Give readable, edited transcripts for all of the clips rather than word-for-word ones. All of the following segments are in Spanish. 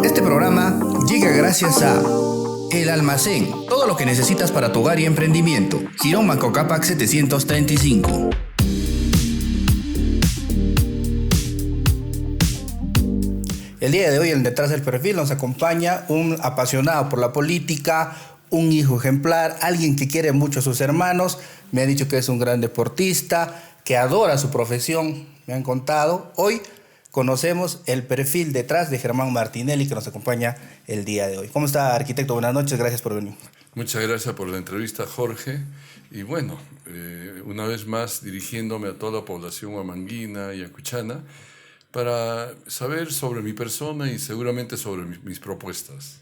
Este programa llega gracias a El Almacén, todo lo que necesitas para tu hogar y emprendimiento. Girón Manco Cápac 735. El día de hoy en Detrás del Perfil nos acompaña un apasionado por la política, un hijo ejemplar, alguien que quiere mucho a sus hermanos. Me ha dicho que es un gran deportista, que adora su profesión, me han contado. Hoy conocemos el perfil detrás de Germán Martinelli, que nos acompaña el día de hoy. ¿Cómo está, arquitecto? Buenas noches, gracias por venir. Muchas gracias por la entrevista, Jorge. Y bueno, una vez más dirigiéndome a toda la población huamanguina y ayacuchana para saber sobre mi persona y seguramente sobre mis propuestas.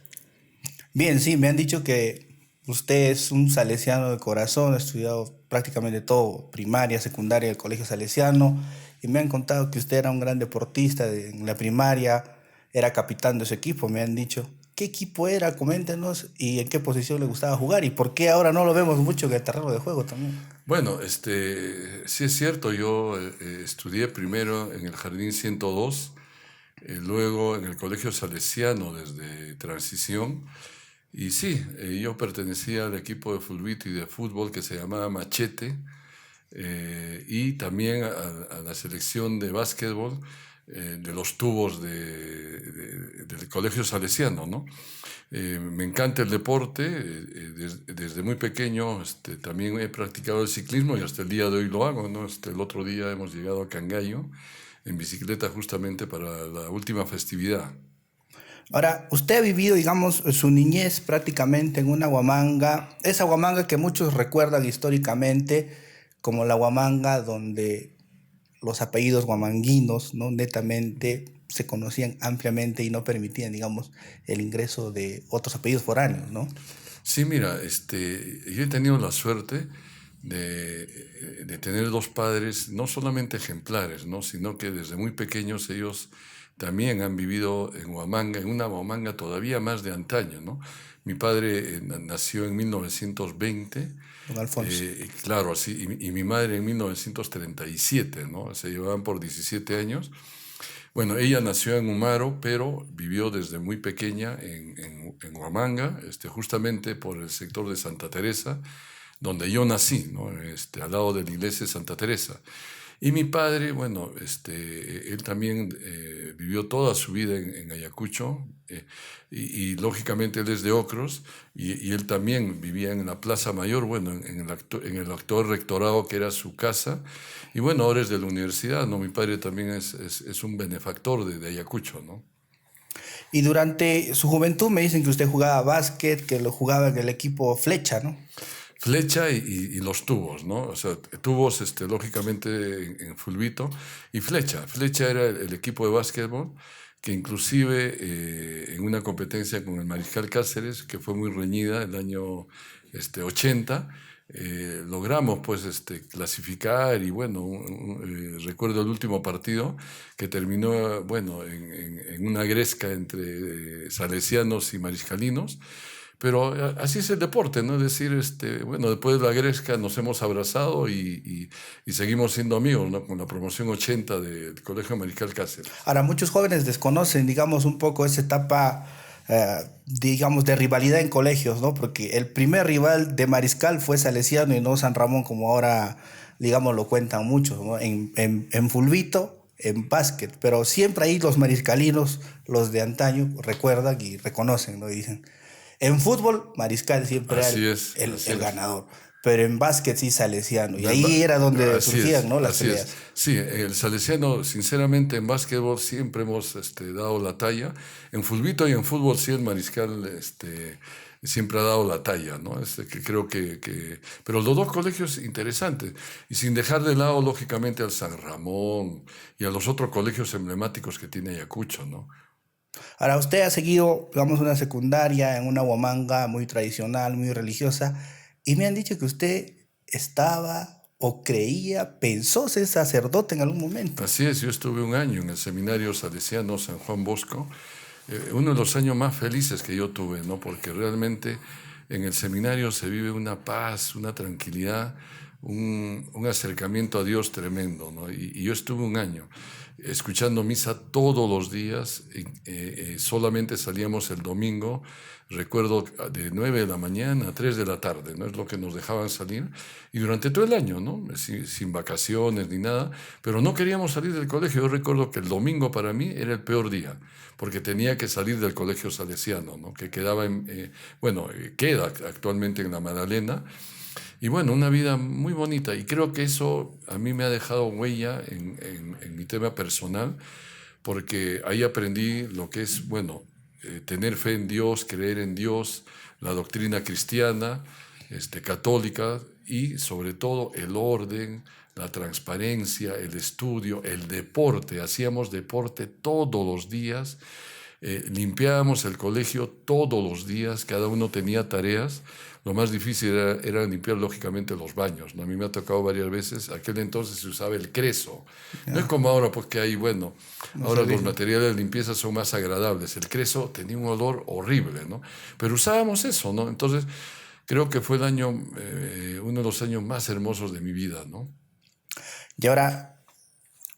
Bien, sí, me han dicho que usted es un salesiano de corazón, ha estudiado prácticamente todo, primaria, secundaria, del Colegio Salesiano, y me han contado que usted era un gran deportista en la primaria, era capitán de su equipo, me han dicho. ¿Qué equipo era? Coméntenos, y en qué posición le gustaba jugar, y por qué ahora no lo vemos mucho en el terreno de juego también. Bueno, sí es cierto, yo estudié primero en el Jardín 102, luego en el Colegio Salesiano desde transición. Y sí, yo pertenecía al equipo de fulbito y de fútbol que se llamaba Machete, y también a la selección de básquetbol de los tubos del Colegio Salesiano, ¿no? Me encanta el deporte, desde muy pequeño también he practicado el ciclismo y hasta el día de hoy lo hago, ¿no? El otro día hemos llegado a Cangallo en bicicleta justamente para la última festividad. Ahora, usted ha vivido, digamos, su niñez prácticamente en una Huamanga, esa Huamanga que muchos recuerdan históricamente como la Huamanga donde los apellidos huamanguinos, ¿no? Netamente se conocían ampliamente y no permitían, digamos, el ingreso de otros apellidos foráneos, ¿no? Sí, mira, yo he tenido la suerte de tener dos padres no solamente ejemplares, ¿no? Sino que desde muy pequeños ellos también han vivido en Huamanga, en una Huamanga todavía más de antaño, ¿no? Mi padre nació en 1920, Don Alfonso. claro, así, y mi madre en 1937, ¿no? Se llevaban por 17 años. Bueno, ella nació en Humaro, pero vivió desde muy pequeña en Huamanga, justamente por el sector de Santa Teresa, donde yo nací, ¿no? Al lado de la iglesia de Santa Teresa. Y mi padre, bueno, él también vivió toda su vida en Ayacucho, y lógicamente él es de Ocros, y él también vivía en la Plaza Mayor, bueno, en el actual rectorado que era su casa, y bueno, ahora es de la universidad, ¿no? Mi padre también es un benefactor de Ayacucho, ¿no? Y durante su juventud me dicen que usted jugaba básquet, que lo jugaba en el equipo Flecha, ¿no? Flecha y los tubos, ¿no? O sea, tubos, lógicamente, en fulbito, y Flecha. Flecha era el equipo de básquetbol que inclusive en una competencia con el Mariscal Cáceres, que fue muy reñida el año 80, logramos pues clasificar y bueno, recuerdo el último partido que terminó, bueno, en una gresca entre salesianos y mariscalinos. Pero así es el deporte, ¿no? Es decir, bueno, después de la gresca nos hemos abrazado y seguimos siendo amigos, ¿no? Con la promoción 80 del Colegio Mariscal Cáceres. Ahora, muchos jóvenes desconocen, digamos, un poco esa etapa, digamos, de rivalidad en colegios, ¿no? Porque el primer rival de Mariscal fue Salesiano y no San Ramón, como ahora, digamos, lo cuentan muchos, ¿no? En fulbito, en básquet, pero siempre ahí los mariscalinos, los de antaño, recuerdan y reconocen, ¿no? Y dicen, en fútbol, Mariscal siempre era Así es, así el es. ganador, pero en básquet sí Salesiano, y ahí era donde surgían, ¿no? Las Así es. peleas. Sí, el salesiano, sinceramente, en básquetbol siempre hemos dado la talla. En fulbito y en fútbol sí el Mariscal siempre ha dado la talla, ¿no? Que creo pero los dos colegios interesantes, y sin dejar de lado, lógicamente, al San Ramón y a los otros colegios emblemáticos que tiene Ayacucho, ¿no? Ahora, usted ha seguido, digamos, una secundaria en una Huamanga muy tradicional, muy religiosa, y me han dicho que usted estaba o creía, pensó ser sacerdote en algún momento. Así es, yo estuve un año en el Seminario Salesiano San Juan Bosco, uno de los años más felices que yo tuve, ¿no? Porque realmente en el seminario se vive una paz, una tranquilidad, un acercamiento a Dios tremendo, ¿no? Y yo estuve un año escuchando misa todos los días, solamente salíamos el domingo, recuerdo, de 9 de la mañana a 3 de la tarde, ¿no? Es lo que nos dejaban salir, y durante todo el año, ¿no? Sin vacaciones ni nada, pero no queríamos salir del colegio. Yo recuerdo que el domingo para mí era el peor día, porque tenía que salir del colegio salesiano, ¿no? Que quedaba queda actualmente en La Magdalena. Y bueno, una vida muy bonita, y creo que eso a mí me ha dejado huella en mi tema personal, porque ahí aprendí lo que es, bueno, tener fe en Dios, creer en Dios, la doctrina cristiana, católica, y sobre todo el orden, la transparencia, el estudio, el deporte. Hacíamos deporte todos los días, limpiábamos el colegio todos los días, cada uno tenía tareas. Lo más difícil era limpiar, lógicamente, los baños, ¿no? A mí me ha tocado varias veces. Aquel entonces se usaba el creso. No es como ahora, porque hay, bueno, ahora los materiales de limpieza son más agradables. El creso tenía un olor horrible, ¿no? Pero usábamos eso, ¿no? Entonces, creo que fue uno de los años más hermosos de mi vida, ¿no? Y ahora,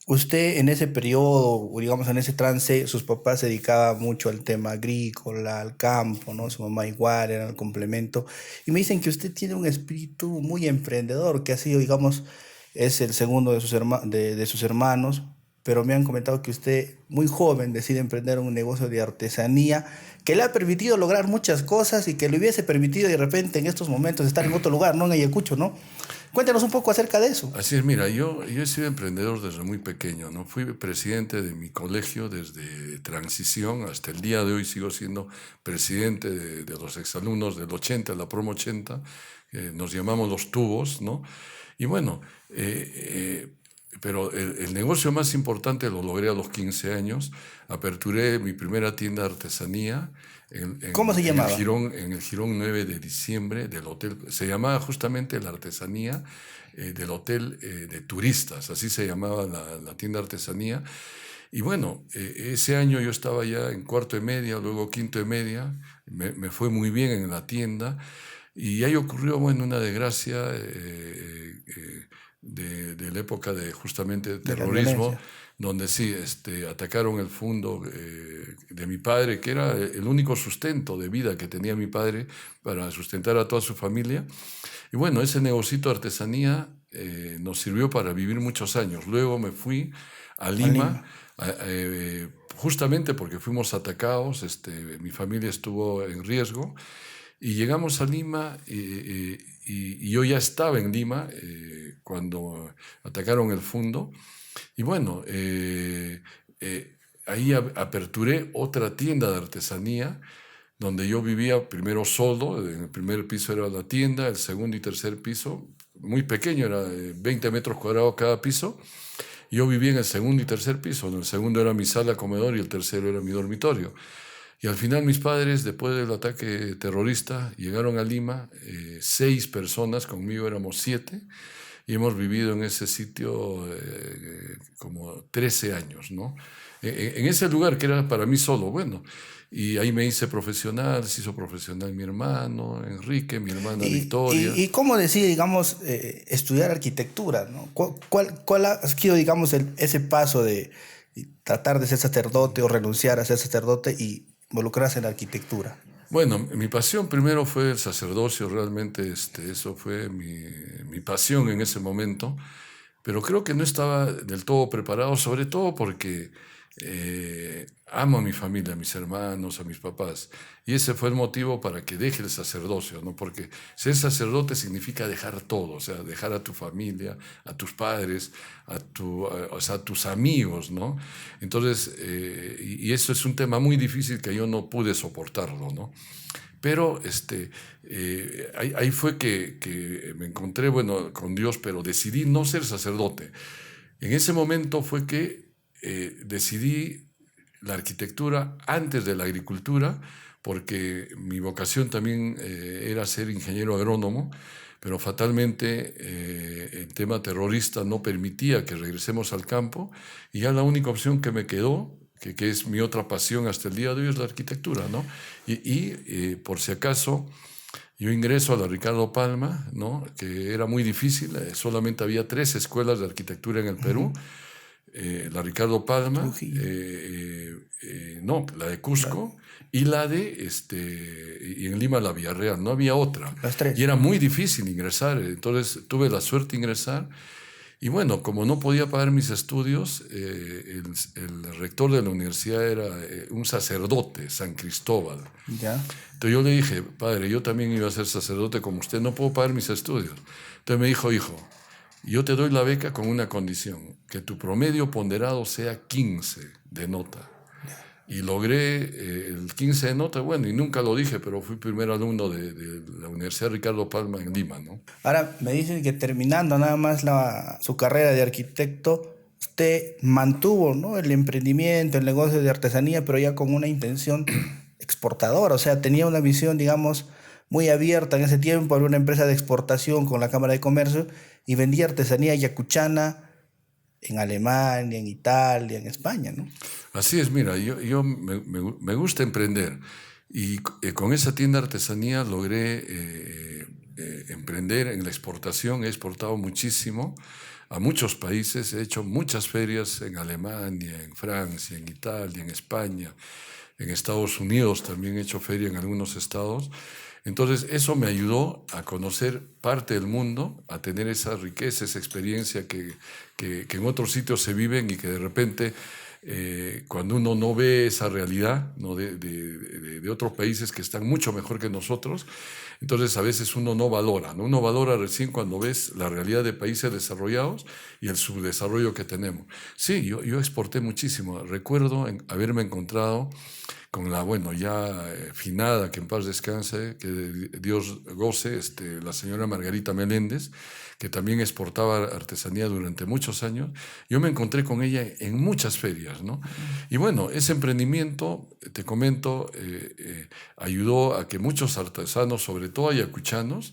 usted en ese periodo, o digamos en ese trance, sus papás se dedicaban mucho al tema agrícola, al campo, ¿no? Su mamá igual, era el complemento. Y me dicen que usted tiene un espíritu muy emprendedor, que ha sido, digamos, es el segundo de sus hermanos, pero me han comentado que usted, muy joven, decide emprender un negocio de artesanía que le ha permitido lograr muchas cosas y que le hubiese permitido de repente en estos momentos estar en otro lugar, no en Ayacucho, ¿no? Cuéntanos un poco acerca de eso. Así es, mira, yo he sido emprendedor desde muy pequeño, ¿no? Fui presidente de mi colegio desde transición hasta el día de hoy. Sigo siendo presidente de los exalumnos del 80, la promo 80, nos llamamos Los Tubos, ¿no? Y bueno, pero el negocio más importante lo logré a los 15 años. Aperturé mi primera tienda de artesanía ¿Cómo se llamaba? En el Jirón 9 de diciembre del hotel. Se llamaba justamente la artesanía del hotel de turistas, así se llamaba la tienda de artesanía. Y bueno, ese año yo estaba ya en cuarto de media, luego quinto de media, me fue muy bien en la tienda, y ahí ocurrió, bueno, una desgracia de la época de justamente De la terrorismo, violencia. donde sí, atacaron el fondo de mi padre, que era el único sustento de vida que tenía mi padre para sustentar a toda su familia. Y bueno, ese negocito de artesanía nos sirvió para vivir muchos años. Luego me fui a A Lima, Lima. justamente porque fuimos atacados, mi familia estuvo en riesgo, y llegamos a Lima, y yo ya estaba en Lima cuando atacaron el fondo. Y bueno, ahí aperturé otra tienda de artesanía, donde yo vivía primero solo. En el primer piso era la tienda, el segundo y tercer piso, muy pequeño, era 20 metros cuadrados cada piso. Yo vivía en el segundo y tercer piso. En el segundo era mi sala, comedor, y el tercero era mi dormitorio. Y al final mis padres, después del ataque terrorista, llegaron a Lima, 6 personas, conmigo éramos 7, y hemos vivido en ese sitio como 13 años, ¿no? En ese lugar que era para mí solo, bueno. Y ahí me hice profesional, se hizo profesional mi hermano Enrique, mi hermana Victoria. ¿Y cómo decide, digamos, estudiar arquitectura, ¿no? ¿Cuál ha sido, digamos, ese paso de tratar de ser sacerdote o renunciar a ser sacerdote y involucrarse en la arquitectura? Bueno, mi pasión primero fue el sacerdocio. Realmente eso fue mi pasión en ese momento, pero creo que no estaba del todo preparado, sobre todo porque amo a mi familia, a mis hermanos, a mis papás, y ese fue el motivo para que deje el sacerdocio, ¿no? Porque ser sacerdote significa dejar todo, o sea, dejar a tu familia, a tus padres, o sea, a tus amigos, ¿no? Entonces, y eso es un tema muy difícil que yo no pude soportarlo, ¿no? Pero ahí fue que me encontré, bueno, con Dios, pero decidí no ser sacerdote. En ese momento fue que decidí la arquitectura antes de la agricultura, porque mi vocación también era ser ingeniero agrónomo, pero fatalmente el tema terrorista no permitía que regresemos al campo, y ya la única opción que me quedó, que es mi otra pasión hasta el día de hoy, es la arquitectura, ¿no? Por si acaso, Yo ingreso a la Ricardo Palma, ¿no? Que era muy difícil, solamente había 3 escuelas de arquitectura en el Perú. La Ricardo Palma, Trujillo, no, la de la- Cusco y y en Lima la Villarreal, no había otra. las Y tres. era muy difícil ingresar, entonces tuve la suerte de ingresar. Y bueno, como no podía pagar mis estudios, el rector de la universidad era un sacerdote, San Cristóbal. Ya. Entonces yo le dije, padre, yo también iba a ser sacerdote como usted, no puedo pagar mis estudios. Entonces me dijo, hijo, yo te doy la beca con una condición, que tu promedio ponderado sea 15 de nota. Y logré el 15 de nota, bueno, y nunca lo dije, pero fui primer alumno de la Universidad Ricardo Palma en Lima, ¿no? Ahora me dicen que terminando nada más su carrera de arquitecto, usted mantuvo, ¿no?, el emprendimiento, el negocio de artesanía, pero ya con una intención exportadora. O sea, tenía una visión, digamos, muy abierta en ese tiempo. Era una empresa de exportación con la Cámara de Comercio y vendía artesanía yacuchana en Alemania, en Italia, en España, ¿no? Así es, mira, yo me gusta emprender y con esa tienda de artesanía logré emprender en la exportación. He exportado muchísimo a muchos países, he hecho muchas ferias en Alemania, en Francia, en Italia, en España, en Estados Unidos también he hecho feria en algunos estados. Entonces eso me ayudó a conocer parte del mundo, a tener esa riqueza, esa experiencia que en otros sitios se viven y que de repente cuando uno no ve esa realidad, ¿no?, de otros países que están mucho mejor que nosotros, entonces a veces uno no valora, ¿no? Uno valora recién cuando ves la realidad de países desarrollados y el subdesarrollo que tenemos. Sí, yo exporté muchísimo. Recuerdo haberme encontrado con la, bueno, ya finada, que en paz descanse, que Dios goce, la señora Margarita Meléndez, que también exportaba artesanía durante muchos años. Yo me encontré con ella en muchas ferias, ¿no? Y bueno, ese emprendimiento, te comento, ayudó a que muchos artesanos, sobre todo ayacuchanos,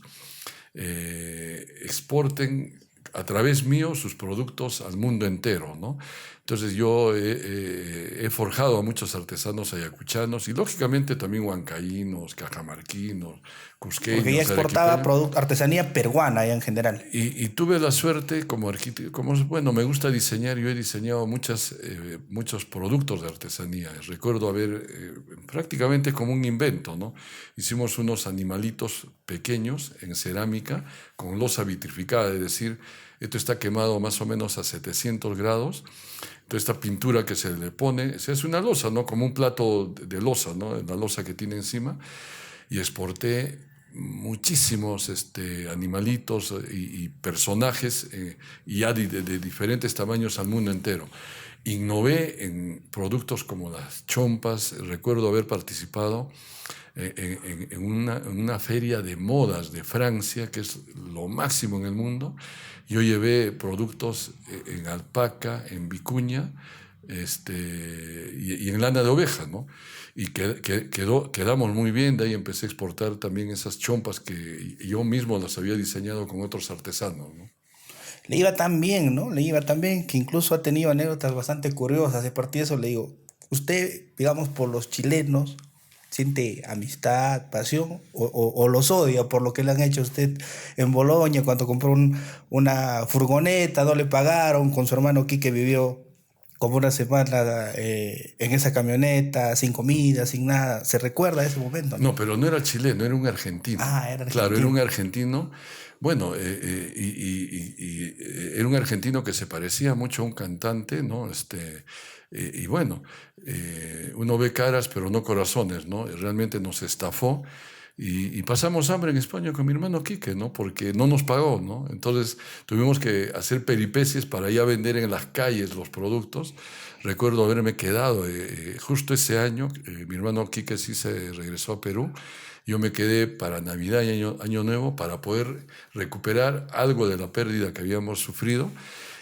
exporten a través mío sus productos al mundo entero, ¿no? Entonces yo he forjado a muchos artesanos ayacuchanos y lógicamente también huancaínos, cajamarquinos, Porque ella cusqueños, exportaba arequipeños. artesanía peruana ya en general. Y tuve la suerte como arquitecto, bueno, me gusta diseñar, yo he diseñado muchos productos de artesanía. Recuerdo haber, prácticamente como un invento, ¿no? Hicimos unos animalitos pequeños en cerámica con losa vitrificada, es decir, esto está quemado más o menos a 700 grados. Entonces esta pintura que se le pone, se hace una losa, ¿no? Como un plato de losa, ¿no? La losa que tiene encima. Y exporté muchísimos animalitos y personajes y ya de diferentes tamaños al mundo entero. Innové en productos como las chompas. Recuerdo haber participado en una feria de modas de Francia, que es lo máximo en el mundo. Yo llevé productos en alpaca, en vicuña, y en lana de oveja, ¿no? Y quedamos muy bien. De ahí empecé a exportar también esas chompas que yo mismo las había diseñado con otros artesanos, ¿no? Le iba tan bien, ¿no? Le iba tan bien que incluso ha tenido anécdotas bastante curiosas. De partir de eso le digo, usted, digamos, por los chilenos, siente amistad, pasión, o los odia por lo que le han hecho a usted en Bolonia cuando compró una furgoneta, no le pagaron, con su hermano Quique vivió como una semana en esa camioneta, sin comida, sin nada. ¿Se recuerda ese momento, no? No, pero no era chileno, era un argentino. Ah, era Claro, era un argentino. argentino. Bueno, era un argentino que se parecía mucho a un cantante, ¿no? Y bueno, uno ve caras, pero no corazones, ¿no? Realmente nos estafó. Y pasamos hambre en España con mi hermano Quique, ¿no? Porque no nos pagó, ¿no? Entonces tuvimos que hacer peripecies para ya vender en las calles los productos. Recuerdo haberme quedado justo ese año. Mi hermano Quique sí se regresó a Perú. Yo me quedé para Navidad y Año Nuevo para poder recuperar algo de la pérdida que habíamos sufrido.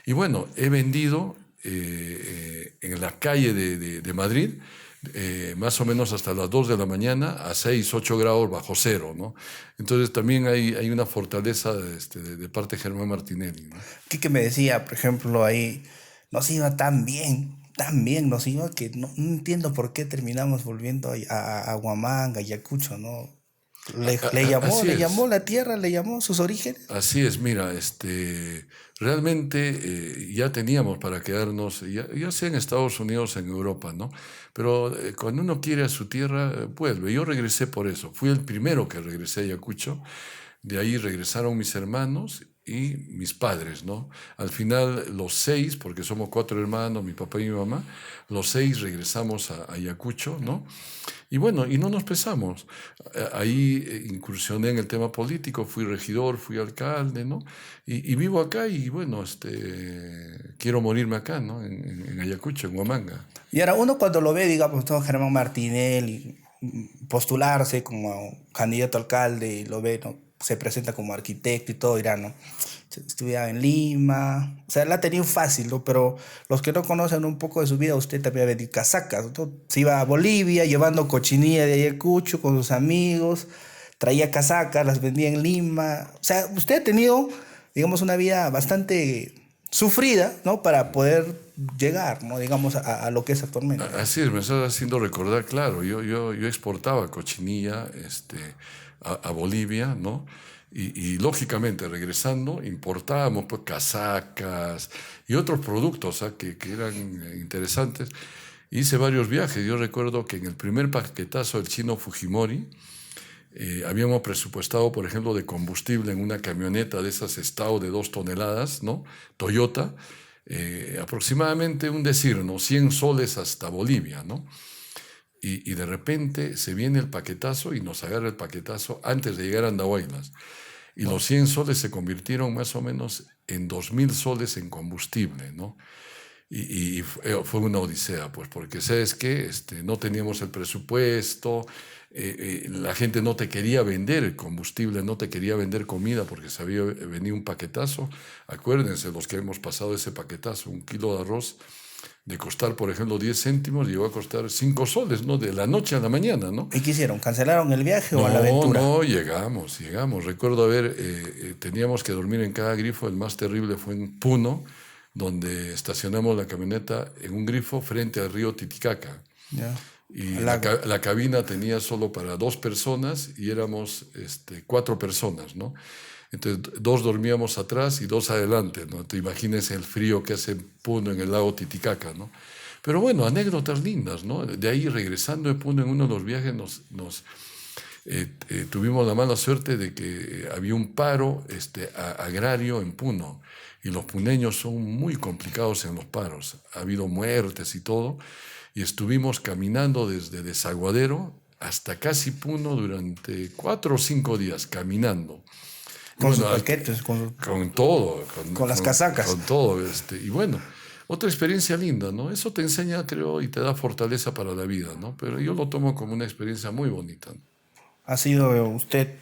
Y bueno, he vendido en la calle de Madrid, más o menos hasta las 2 de la mañana a 6, 8 grados bajo cero, ¿no? Entonces también hay una fortaleza de parte de Germán Martinelli, ¿no? Quique me decía, por ejemplo, ahí nos iba tan bien nos iba que no entiendo por qué terminamos volviendo a Huamanga, Ayacucho, ¿no? Así Le es. llamó la tierra, le llamó sus orígenes. Así es, mira, realmente ya teníamos para quedarnos, ya sea en Estados Unidos o en Europa, ¿no? Pero cuando uno quiere a su tierra, vuelve. Yo regresé por eso, fui el primero que regresé a Ayacucho, de ahí regresaron mis hermanos y mis padres, ¿no? Al final, los seis, porque somos cuatro hermanos, mi papá y mi mamá, los seis regresamos a Ayacucho, ¿no? Y bueno, y no nos pesamos. Ahí incursioné en el tema político, fui regidor, fui alcalde, ¿no? Y vivo acá y bueno, quiero morirme acá, ¿no? En Ayacucho, en Huamanga. Y ahora uno cuando lo ve, digamos, todo Germán Martinelli postularse como candidato a alcalde y lo ve, ¿no? Se presenta como arquitecto y todo, dirá, ¿no? Estudiaba en Lima, o sea, la ha tenido fácil, ¿no? Pero los que no conocen un poco de su vida, usted también ha vendido casacas, ¿no? Se iba a Bolivia llevando cochinilla de Ayacucho con sus amigos, traía casacas, las vendía en Lima. O sea, usted ha tenido, digamos, una vida bastante sufrida, ¿no? Para poder llegar, ¿no? Digamos, a lo que es actualmente. Así es, me estás haciendo recordar, claro, yo exportaba cochinilla a Bolivia, ¿no? Y lógicamente, regresando, importábamos pues casacas y otros productos, ¿ah? Que eran interesantes. Hice varios viajes. Yo recuerdo que en el primer paquetazo del chino Fujimori, habíamos presupuestado, por ejemplo, de combustible en una camioneta de esas Estado de 2 toneladas, ¿no? Toyota, aproximadamente un decir, ¿no? 100 soles hasta Bolivia, ¿no? Y de repente se viene el paquetazo y nos agarra el paquetazo antes de llegar a Andahuaylas. Y los 100 soles se convirtieron más o menos en 2000 soles en combustible, ¿no? Y fue una odisea, pues, porque sabes que no teníamos el presupuesto, la gente no te quería vender el combustible, no te quería vender comida porque sabía venir un paquetazo. Acuérdense, los que hemos pasado ese paquetazo, un kilo de arroz de costar, por ejemplo, 10 céntimos, llegó a costar 5 soles, ¿no? De la noche a la mañana, ¿no? ¿Y qué hicieron? ¿Cancelaron el viaje o a la No, aventura? no, llegamos. Recuerdo teníamos que dormir en cada grifo, el más terrible fue en Puno, donde estacionamos la camioneta en un grifo frente al río Titicaca. Ya. Y Al lago. la cabina tenía solo para 2 personas y éramos 4 personas, ¿no? Entonces, 2 dormíamos atrás y 2 adelante, ¿no? Te imaginas el frío que hace en Puno en el lago Titicaca, ¿no? Pero bueno, anécdotas lindas, ¿no? De ahí, regresando de Puno en uno de los viajes, tuvimos la mala suerte de que había un paro agrario en Puno y los puneños son muy complicados en los paros. Ha habido muertes y todo y estuvimos caminando desde Desaguadero hasta casi Puno durante 4 o 5 días caminando. Y Con sus bueno, paquetes, con todo, con las casacas. con todo. Y bueno, otra experiencia linda, ¿no? Eso te enseña, creo, y te da fortaleza para la vida, ¿no? Pero yo lo tomo como una experiencia muy bonita. Ha sido usted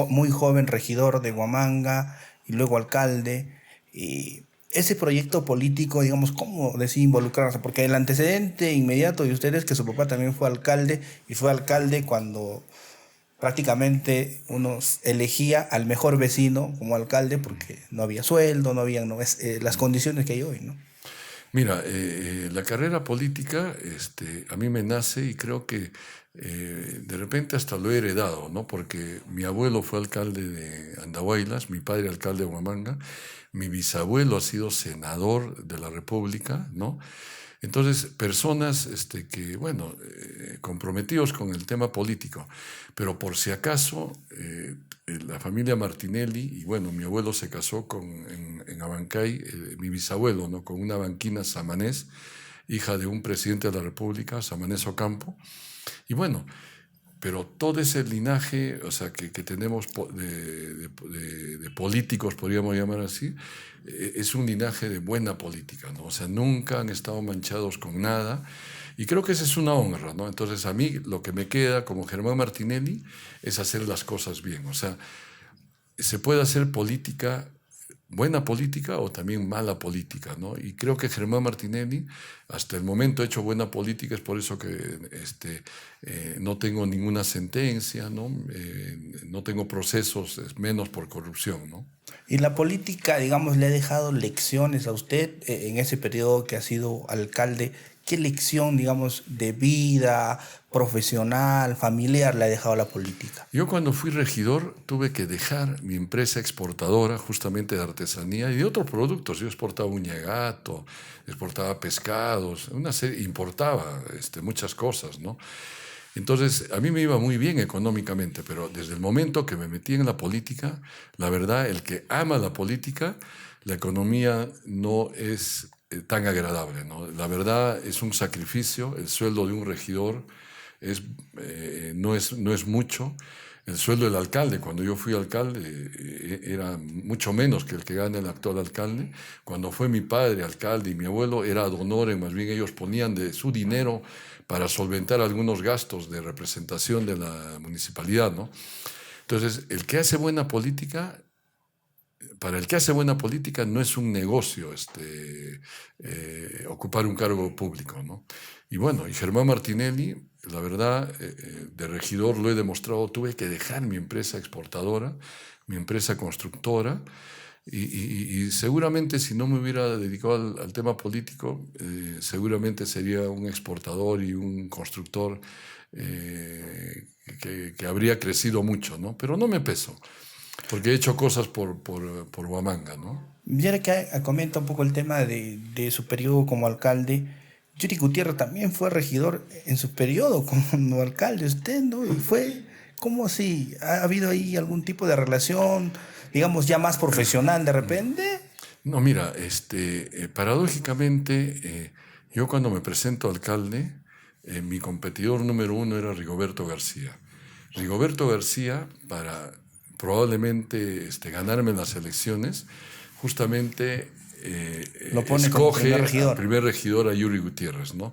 muy joven regidor de Huamanga y luego alcalde. Y ese proyecto político, digamos, ¿cómo decide involucrarse? Porque el antecedente inmediato de usted es que su papá también fue alcalde y fue alcalde cuando prácticamente uno elegía al mejor vecino como alcalde porque no había sueldo, no había las condiciones que hay hoy, ¿no? Mira, la carrera política a mí me nace y creo que de repente hasta lo he heredado, ¿no? Porque mi abuelo fue alcalde de Andahuaylas, mi padre alcalde de Huamanga, mi bisabuelo ha sido senador de la República, ¿no? Entonces, personas que, bueno, comprometidos con el tema político, pero por si acaso, la familia Martinelli, y bueno, mi abuelo se casó en Abancay, mi bisabuelo, ¿no? Con una banquina samanés, hija de un presidente de la República, Samanés Ocampo, y bueno, pero todo ese linaje, o sea, que tenemos de políticos, podríamos llamar así, es un linaje de buena política, ¿no? O sea, nunca han estado manchados con nada, y creo que esa es una honra, ¿no? Entonces, a mí lo que me queda como Germán Martinelli es hacer las cosas bien, o sea, se puede hacer política, buena política o también mala política, ¿no? Y creo que Germán Martinelli hasta el momento ha hecho buena política, es por eso que no tengo ninguna sentencia, ¿no? No tengo procesos, menos por corrupción, ¿no? Y la política, digamos, le ha dejado lecciones a usted en ese periodo que ha sido alcalde. ¿Qué lección, digamos, de vida, profesional, familiar le ha dejado la política? Yo cuando fui regidor tuve que dejar mi empresa exportadora justamente de artesanía y de otros productos. Yo exportaba uña de gato, exportaba pescados, una serie, importaba muchas cosas, ¿no? Entonces, a mí me iba muy bien económicamente, pero desde el momento que me metí en la política, la verdad, el que ama la política, la economía no es tan agradable, ¿no? La verdad es un sacrificio, el sueldo de un regidor es, no es mucho. El sueldo del alcalde, cuando yo fui alcalde, era mucho menos que el que gana el actual alcalde. Cuando fue mi padre alcalde y mi abuelo, era ad honorem, más bien ellos ponían de su dinero para solventar algunos gastos de representación de la municipalidad, ¿no? Entonces, el que hace buena política, para el que hace buena política no es un negocio ocupar un cargo público, ¿no? Y bueno, y Germán Martinelli, la verdad, de regidor lo he demostrado, tuve que dejar mi empresa exportadora, mi empresa constructora, y seguramente si no me hubiera dedicado al tema político, seguramente sería un exportador y un constructor que habría crecido mucho, ¿no? Pero no me peso, porque he hecho cosas por Huamanga, ¿no? Y ahora que comenta un poco el tema de su periodo como alcalde, Yuri Gutiérrez también fue regidor en su periodo como alcalde, usted, ¿no? Y fue, ¿cómo así? ¿Ha habido ahí algún tipo de relación, digamos, ya más profesional de repente? No, mira, paradójicamente, yo cuando me presento alcalde, mi competidor número uno era Rigoberto García. Rigoberto García, para probablemente ganarme las elecciones, justamente Lo pone como escoge primer al regidor. primer regidor a Yuri Gutiérrez, ¿no?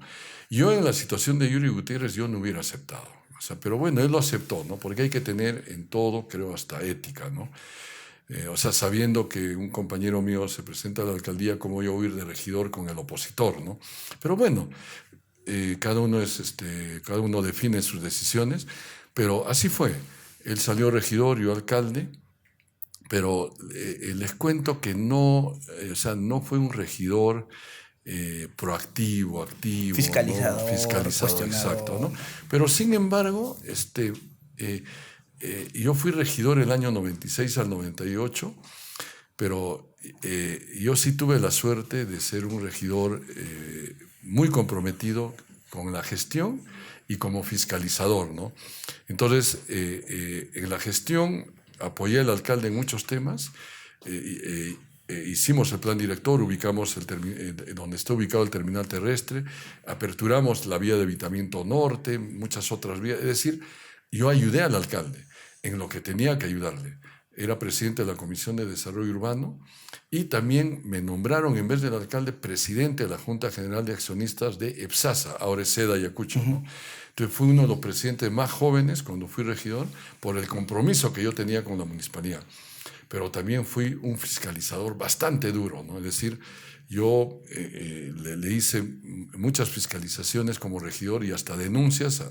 Yo en la situación de Yuri Gutiérrez yo no hubiera aceptado. O sea, pero bueno, él lo aceptó, ¿no? Porque hay que tener en todo, creo, hasta ética, ¿no? O sea, sabiendo que un compañero mío se presenta a la alcaldía, ¿cómo yo huir de regidor con el opositor, ¿no? Pero bueno, cada uno define sus decisiones, pero así fue. Él salió regidor, yo alcalde, pero les cuento que no, o sea, no fue un regidor proactivo, activo, ¿no? Fiscalizador, Fiscalizador, exacto, ¿no? cuestionador. Pero sin embargo, eh, yo fui regidor el año 96 al 98, pero yo sí tuve la suerte de ser un regidor muy comprometido con la gestión y como fiscalizador, ¿no? Entonces, en la gestión apoyé al alcalde en muchos temas. Hicimos el plan director, ubicamos donde está ubicado el terminal terrestre, aperturamos la vía de Evitamiento Norte, muchas otras vías. Es decir, yo ayudé al alcalde en lo que tenía que ayudarle. Era presidente de la Comisión de Desarrollo Urbano y también me nombraron, en vez del alcalde, presidente de la Junta General de Accionistas de EPSASA, ahora es SEDA Ayacucho, ¿no? Entonces fui uno de los presidentes más jóvenes cuando fui regidor por el compromiso que yo tenía con la municipalidad. Pero también fui un fiscalizador bastante duro, ¿no? Es decir, yo le hice muchas fiscalizaciones como regidor y hasta denuncias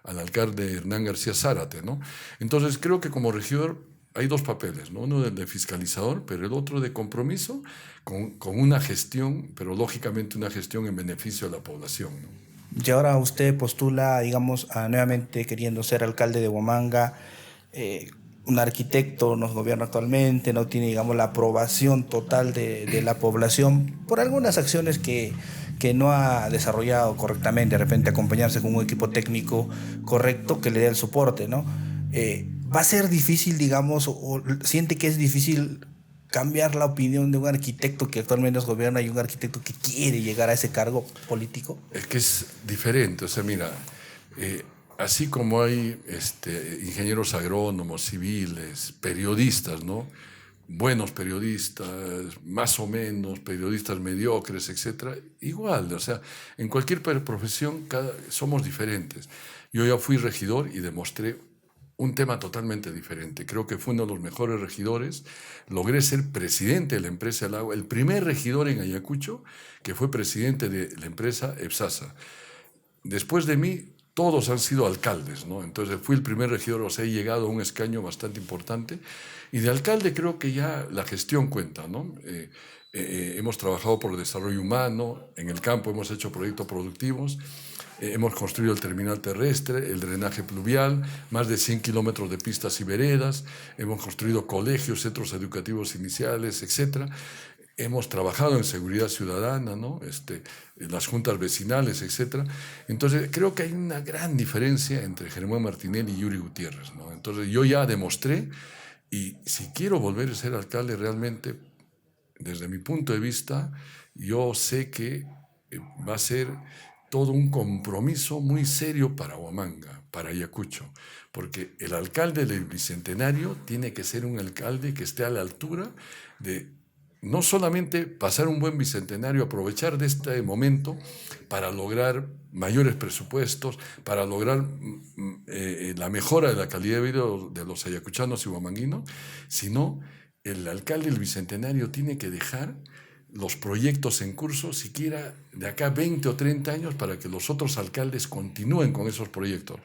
al alcalde Hernán García Zárate, ¿no? Entonces creo que como regidor hay dos papeles, ¿no? Uno de fiscalizador, pero el otro de compromiso con una gestión, pero lógicamente una gestión en beneficio de la población, ¿no? Y ahora usted postula, digamos, nuevamente queriendo ser alcalde de Huamanga. Un arquitecto nos gobierna actualmente, no tiene, digamos, la aprobación total de la población por algunas acciones que no ha desarrollado correctamente, de repente acompañarse con un equipo técnico correcto que le dé el soporte, ¿no? Va a ser difícil, digamos, o siente que es difícil cambiar la opinión de un arquitecto que actualmente nos gobierna y un arquitecto que quiere llegar a ese cargo político. Es que es diferente, o sea, mira, eh, así como hay ingenieros agrónomos, civiles, periodistas, ¿no? Buenos periodistas, más o menos, periodistas mediocres, etcétera, igual, o sea, en cualquier profesión somos diferentes. Yo ya fui regidor y demostré un tema totalmente diferente. Creo que fui uno de los mejores regidores. Logré ser presidente de la empresa del agua, el primer regidor en Ayacucho que fue presidente de la empresa EPSASA. Después de mí, todos han sido alcaldes, ¿no? Entonces fui el primer regidor, o sea, he llegado a un escaño bastante importante. Y de alcalde creo que ya la gestión cuenta, ¿no? hemos trabajado por el desarrollo humano, en el campo hemos hecho proyectos productivos, hemos construido el terminal terrestre, el drenaje pluvial, más de 100 kilómetros de pistas y veredas, hemos construido colegios, centros educativos iniciales, etc. Hemos trabajado en seguridad ciudadana, ¿no? En las juntas vecinales, etc. Entonces, creo que hay una gran diferencia entre Germán Martinelli y Yuri Gutiérrez, ¿no? Entonces, yo ya demostré, y si quiero volver a ser alcalde realmente, desde mi punto de vista, yo sé que va a ser todo un compromiso muy serio para Huamanga, para Ayacucho, porque el alcalde del Bicentenario tiene que ser un alcalde que esté a la altura de no solamente pasar un buen bicentenario, aprovechar de este momento para lograr mayores presupuestos, para lograr la mejora de la calidad de vida de los ayacuchanos y huamanguinos, sino el alcalde del Bicentenario tiene que dejar los proyectos en curso, siquiera de acá 20 o 30 años, para que los otros alcaldes continúen con esos proyectos.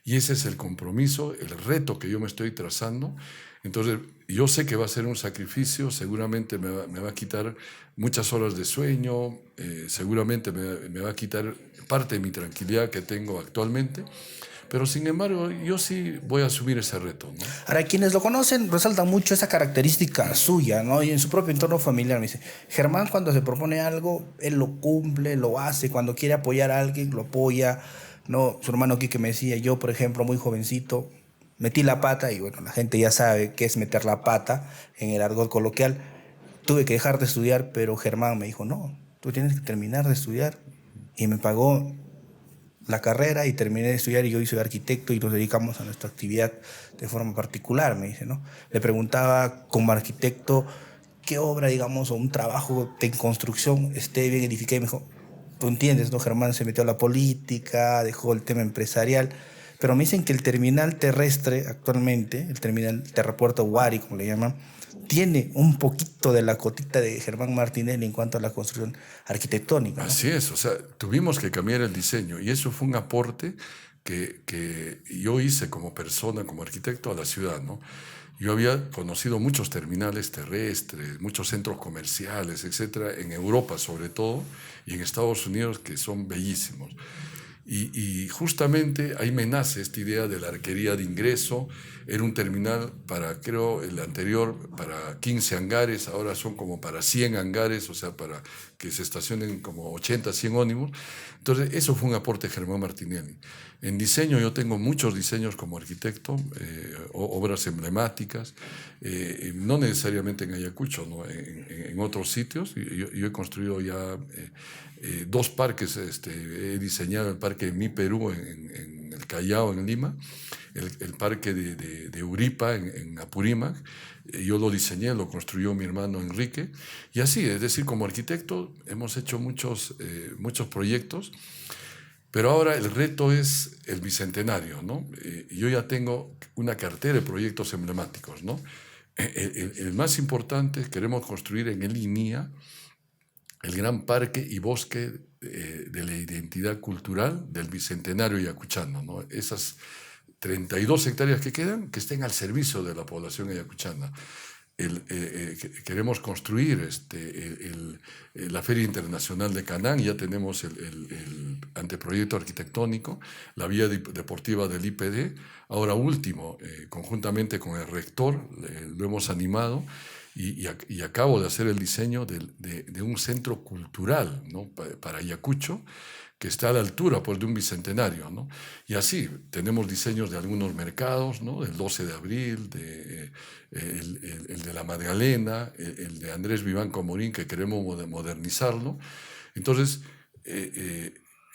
Y ese es el compromiso, el reto que yo me estoy trazando. Entonces, yo sé que va a ser un sacrificio, seguramente me va a quitar muchas horas de sueño, seguramente me va a quitar parte de mi tranquilidad que tengo actualmente, pero sin embargo, yo sí voy a asumir ese reto, ¿no? Ahora, quienes lo conocen resaltan mucho esa característica suya, ¿no? Y en su propio entorno familiar me dice, Germán cuando se propone algo, él lo cumple, lo hace, cuando quiere apoyar a alguien, lo apoya, ¿no? Su hermano Quique me decía, yo, por ejemplo, muy jovencito, metí la pata, y bueno, la gente ya sabe qué es meter la pata en el argot coloquial. Tuve que dejar de estudiar, pero Germán me dijo, no, tú tienes que terminar de estudiar. Y me pagó la carrera y terminé de estudiar y yo soy arquitecto y nos dedicamos a nuestra actividad de forma particular, me dice, ¿no? Le preguntaba como arquitecto qué obra, digamos, o un trabajo de construcción esté bien edificado y me dijo, tú entiendes, ¿no? Germán se metió a la política, dejó el tema empresarial, pero me dicen que el terminal terrestre actualmente, el terminal Terrapuerto Huari, como le llaman, tiene un poquito de la cotita de Germán Martinelli en cuanto a la construcción arquitectónica, ¿no? Así es, o sea, tuvimos que cambiar el diseño y eso fue un aporte que yo hice como persona, como arquitecto a la ciudad, ¿no? Yo había conocido muchos terminales terrestres, muchos centros comerciales, etcétera, en Europa sobre todo, y en Estados Unidos, que son bellísimos. Y justamente ahí me nace esta idea de la arquería de ingreso. Era un terminal para, creo, el anterior, para 15 hangares, ahora son como para 100 hangares, o sea, para que se estacionen como 80, 100 ómnibus. Entonces, eso fue un aporte de Germán Martinelli. En diseño, yo tengo muchos diseños como arquitecto, obras emblemáticas, no necesariamente en Ayacucho, ¿no? En otros sitios. Yo he construido ya 2 parques, he diseñado el parque Mi Perú en el Callao, en Lima, el parque de Uripa en Apurímac. Yo lo diseñé, lo construyó mi hermano Enrique, y así, es decir, como arquitecto hemos hecho muchos proyectos, pero ahora el reto es el Bicentenario, ¿no? Yo ya tengo una cartera de proyectos emblemáticos, ¿no? El más importante, queremos construir en el INIA el gran parque y bosque de la identidad cultural del Bicentenario ayacuchano, ¿no? Esas 32 hectáreas que quedan, que estén al servicio de la población ayacuchana. Queremos construir la Feria Internacional de Canán, ya tenemos el anteproyecto arquitectónico, la vía deportiva del IPD, ahora último, conjuntamente con el rector, lo hemos animado, y acabo de hacer el diseño de un centro cultural, ¿no? Para Ayacucho, que está a la altura, pues, de un bicentenario, ¿no? Y así tenemos diseños de algunos mercados, ¿no? El 12 de abril, el de la Magdalena, el de Andrés Vivanco Morín, que queremos modernizarlo. Entonces,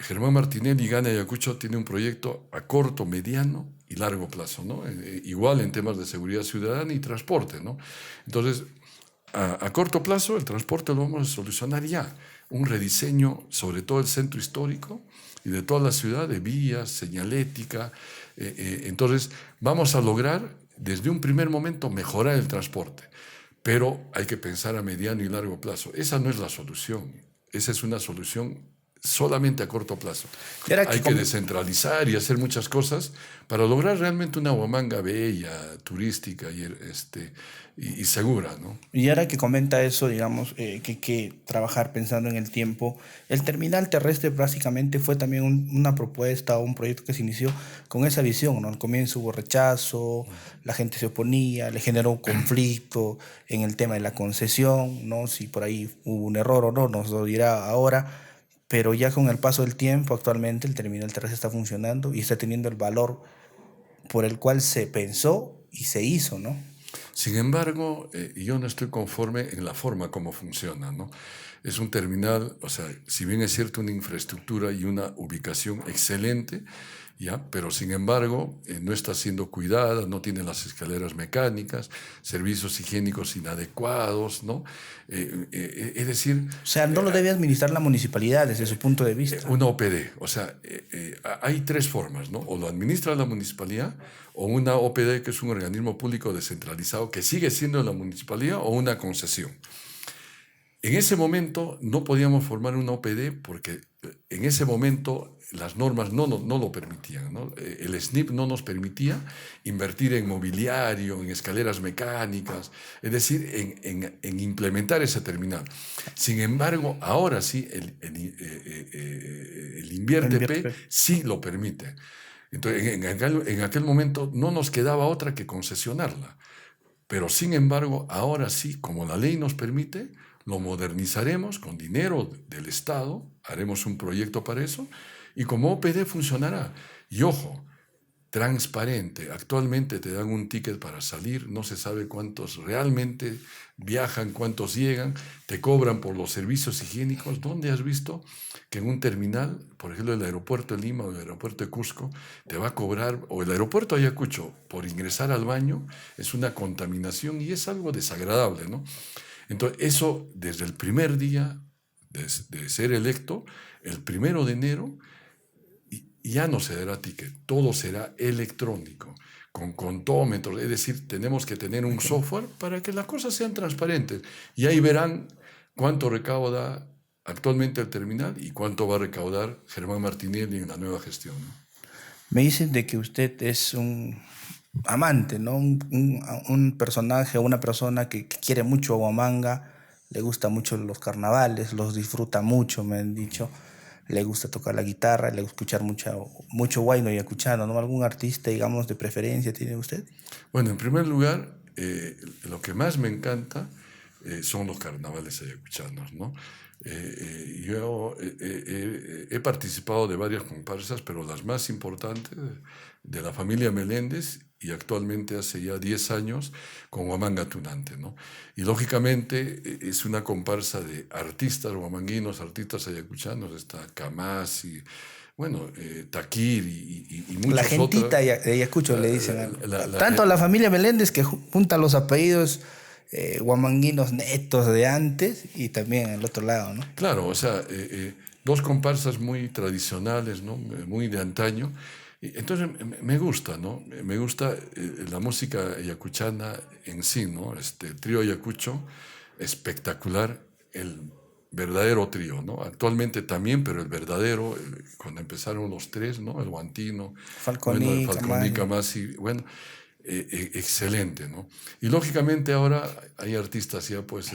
Germán Martinelli Gana Ayacucho tiene un proyecto a corto, mediano y largo plazo, ¿no? Igual en temas de seguridad ciudadana y transporte, ¿no? Entonces, a corto plazo el transporte lo vamos a solucionar ya. Un rediseño sobre todo el centro histórico y de toda la ciudad, de vías, señalética. Entonces, vamos a lograr desde un primer momento mejorar el transporte, pero hay que pensar a mediano y largo plazo. Esa no es la solución, esa es una solución solamente a corto plazo. Y ahora Hay que descentralizar y hacer muchas cosas para lograr realmente una Huamanga bella, turística y segura, ¿no? Y ahora que comenta eso, digamos, que hay que trabajar pensando en el tiempo, el terminal terrestre básicamente fue también una propuesta o un proyecto que se inició con esa visión, ¿no? Al comienzo hubo rechazo, la gente se oponía, le generó un conflicto en el tema de la concesión, ¿no? Si por ahí hubo un error o no, nos lo dirá ahora, pero ya con el paso del tiempo, actualmente el terminal terrestre está funcionando y está teniendo el valor por el cual se pensó y se hizo, ¿no? Sin embargo, yo no estoy conforme en la forma como funciona, ¿no? Es un terminal, o sea, si bien es cierto, una infraestructura y una ubicación excelente, ¿ya? Pero sin embargo, no está siendo cuidada, no tiene las escaleras mecánicas, servicios higiénicos inadecuados, ¿no? Es decir, O sea, no lo debe administrar la municipalidad desde su punto de vista. una OPD, o sea, hay tres formas, ¿no? O lo administra la municipalidad, o una OPD, que es un organismo público descentralizado que sigue siendo la municipalidad, o una concesión. En ese momento no podíamos formar una OPD porque en ese momento las normas no lo permitían, ¿no? El SNIP no nos permitía invertir en mobiliario, en escaleras mecánicas, es decir, en implementar ese terminal. Sin embargo, ahora sí, el Invierte P sí lo permite. Entonces, en aquel momento no nos quedaba otra que concesionarla. Pero sin embargo, ahora sí, como la ley nos permite, lo modernizaremos con dinero del Estado, haremos un proyecto para eso, y como OPD funcionará. Y ojo, transparente. Actualmente te dan un ticket para salir, no se sabe cuántos realmente viajan, cuántos llegan, te cobran por los servicios higiénicos. ¿Dónde has visto que en un terminal, por ejemplo el aeropuerto de Lima o el aeropuerto de Cusco, te va a cobrar, o el aeropuerto de Ayacucho, por ingresar al baño? Es una contaminación y es algo desagradable, ¿no? Entonces, eso desde el primer día de ser electo, el 1 de enero, ya no se dará ticket, todo será electrónico, con contómetros, es decir, tenemos que tener un software para que las cosas sean transparentes. Y ahí verán cuánto recauda actualmente el terminal y cuánto va a recaudar Germán Martinelli en la nueva gestión, ¿no? Me dicen de que usted es un amante, ¿no? Un personaje o una persona que quiere mucho a Huamanga, le gusta mucho los carnavales, los disfruta mucho, me han dicho. Le gusta tocar la guitarra, le gusta escuchar mucho huayno y ayacuchano, ¿no? ¿Algún artista, digamos, de preferencia tiene usted? Bueno, en primer lugar, lo que más me encanta son los carnavales ayacuchanos, ¿no? Yo he participado de varias comparsas, pero las más importantes de la familia Meléndez, y actualmente hace ya 10 años con Huamanga Tunante, ¿no? Y lógicamente es una comparsa de artistas huamanguinos, artistas ayacuchanos, está Camasi, bueno, Taquir y La muchos otros. gentita de Ayacucho le dicen. Tanto a Eh, la familia Meléndez que junta los apellidos huamanguinos netos de antes y también el otro lado, ¿no? Claro, o sea, dos comparsas muy tradicionales, ¿no? Muy de antaño. Entonces me gusta, ¿no? Me gusta la música ayacuchana en sí, ¿no? El trío Ayacucho, espectacular, el verdadero trío, ¿no? Actualmente también, pero el verdadero, cuando empezaron los tres, ¿no? El Guantino, bueno, el Falconi, Falconi, Camaño. Camasi, bueno, excelente, ¿no? Y lógicamente ahora hay artistas ya pues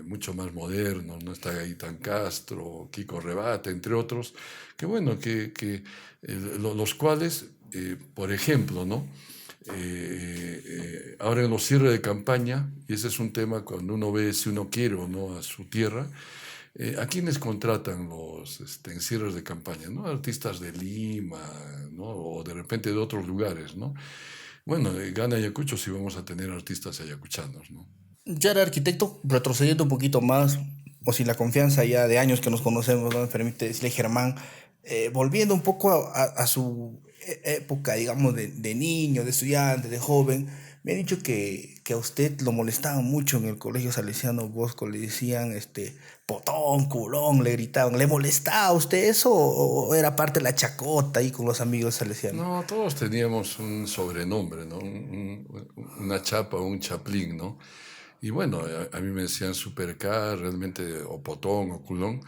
mucho más modernos, no está Gaitán Castro, Kiko Rebate, entre otros, que bueno, los cuales, por ejemplo, ¿no? Ahora en los cierres de campaña, y ese es un tema cuando uno ve si uno quiere o no a su tierra, ¿a quiénes contratan los en cierres de campaña? ¿No? Artistas de Lima, ¿no? O de repente de otros lugares, ¿no? Bueno, gana Ayacucho si vamos a tener artistas ayacuchanos, ¿no? Ya era arquitecto, retrocediendo un poquito más, o si la confianza ya de años que nos conocemos no me permite decirle Germán, volviendo un poco a su época, digamos, de niño, de estudiante, de joven, me ha dicho que a usted lo molestaban mucho en el colegio Salesiano Bosco, le decían, potón, culón, le gritaban, ¿le molestaba a usted eso o era parte de la chacota ahí con los amigos salesianos? No, todos teníamos un sobrenombre, ¿no? Una chapa o un chaplín, ¿no? Y bueno, a mí me decían Super K, realmente, o Potón, o Culón.